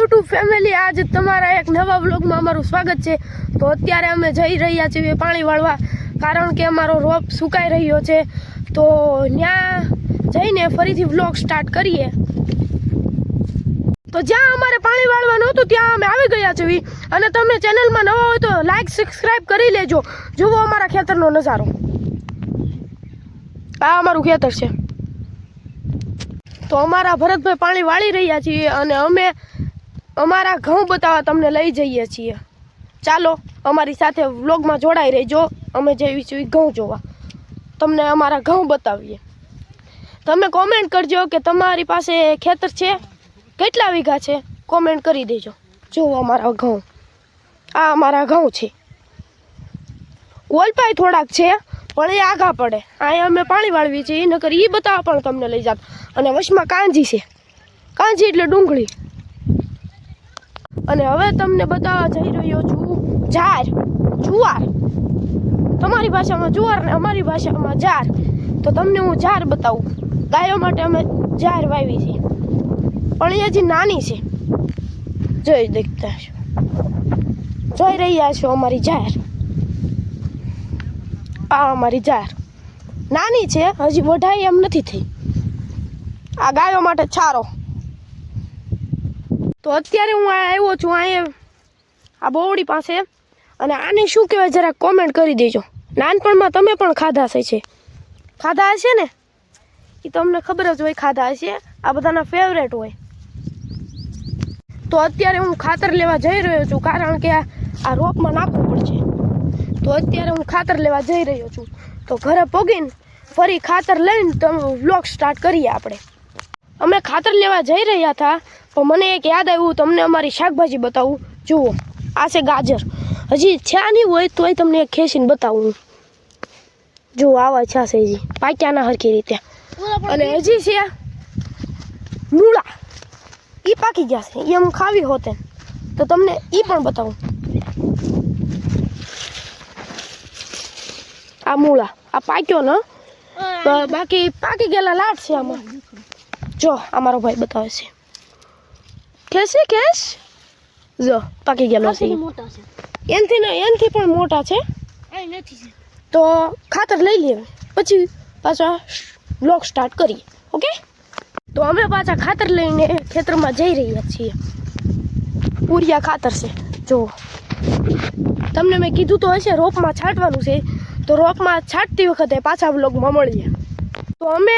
YouTube family, આજ તમારા એક નવા વ્લોગમાં અમારું સ્વાગત છે। તો અત્યારે અમે જઈ રહ્યા છીએ પાણી વાળવા, કારણ કે અમારો રોપ સુકાઈ રહ્યો છે। તો ત્યાં જઈને ફરીથી વ્લોગ સ્ટાર્ટ કરીએ। તો જ્યાં અમારે પાણી વાળવાનું હતું ત્યાં અમે આવી ગયા છીએ, અને તમે ચેનલમાં નવા હોય તો લાઈક સબસ્ક્રાઇબ કરી લેજો। જુઓ અમારા ખેતરનો નજારો, આ અમારું ખેતર છે। તો અમારા ભરતભાઈ પાણી વાળી રહ્યા છીએ અને અમે અમારા ઘઉં બતાવવા તમને લઈ જઈએ છીએ। ચાલો અમારી સાથે વ્લોગમાં જોડાઈ રહેજો, અમે જઈએ છીએ ઘઉં જોવા, તમને અમારા ઘઉં બતાવીએ। તમે કોમેન્ટ કરજો કે તમારી પાસે ખેતર છે, કેટલા વીઘા છે, કોમેન્ટ કરી દેજો। જુઓ અમારા ઘઉં, આ અમારા ઘઉં છે। ઓલપાઈ થોડાક છે પણ એ આઘા પડે, અહીંયા અમે પાણી વાળવી છીએ, નકર એ બતાવવા પણ તમને લઈ જાત। અને વશમાં કાંજી છે, કાંજી એટલે ડુંગળી। અને હવે તમને બતાવવા જઈ રહ્યો છું જાર, જુવાર। તમારી ભાષામાં જુવાર ને અમારી ભાષામાં જાર। તો તમને હું જાર બતાવું। ગાયો માટે અમે જાર વાવી છે, પણ એ હજી નાની છે। જોઈ દેખતા છો, જોઈ રહ્યા છો અમારી જાર, આ અમારી જાર નાની છે, હજી વઢાઈ એમ નથી થઈ। આ ગાયો માટે છારો। તો અત્યારે હું આવ્યો છું અહીંયા આ બોવડી પાસે, અને આને શું કહેવાય જરા કોમેન્ટ કરી દેજો। નાનપણમાં તમે પણ ખાધા છે, ખાધા હશે ને, એ તમને ખબર જ હોય, ખાધા હશે, આ બધાના ફેવરેટ હોય। તો અત્યારે હું ખાતર લેવા જઈ રહ્યો છું, કારણ કે આ રોપમાં નાખવું પડશે। તો અત્યારે હું ખાતર લેવા જઈ રહ્યો છું। તો ઘરે પગીને ફરી ખાતર લઈને તમે વ્લોગ સ્ટાર્ટ કરીએ આપણે। અમે ખાતર લેવા જઈ રહ્યા હતા, પણ મને એક યાદ આવ્યું, તમને અમારી શાકભાજી બતાવું। જુઓ આ છે ગાજર, હજી છ્યા નહીં હોય તોય તમને એક ખેંચીને બતાવું। જુઓ આવા છા છે, હજી પાક્યા ના હરખી રીતે। અને હજી છે મૂળા, એ પાકી ગયા છે, એ હું ખાવી હોતે તો તમને એ પણ બતાવું। આ મૂળા, આ પાક્યો ને, બાકી પાકી ગયેલા લાટ છે આમાં। જો અમારો ભાઈ બતાવે છે, ખેંચી ખેંચ, જો પાકી ગયેલો છે, એનથી પણ મોટા છે। તો ખાતર લઈ લઈએ, પછી પાછા બ્લોગ સ્ટાર્ટ કરીએ, ઓકે? તો અમે પાછા ખાતર લઈને ખેતરમાં જઈ રહ્યા છીએ। પૂરિયા ખાતર છે, જુઓ, તમને મેં કીધું તો હશે રોપમાં છાંટવાનું છે, તો રોપમાં છાંટતી વખતે પાછા વ્લોગમાં મળીએ। તો અમે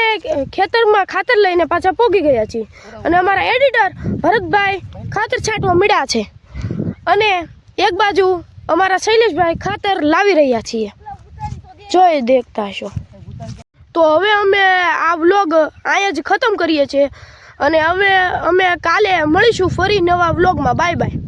ખેતરમાં ખાતર લઈને પાછા પોગી ગયા છીએ, અને અમારા એડિટર ભરતભાઈ ખાતર છાંટવા મળ્યા છે, અને એક બાજુ અમારા શૈલેષભાઈ ખાતર લાવી રહ્યા છીએ, જોઈ દેખતા હશો। તો હવે અમે આ વ્લોગ અહીંયા જ ખતમ કરીએ છીએ, અને હવે અમે કાલે મળીશું ફરી નવા વ્લોગમાં। Bye bye.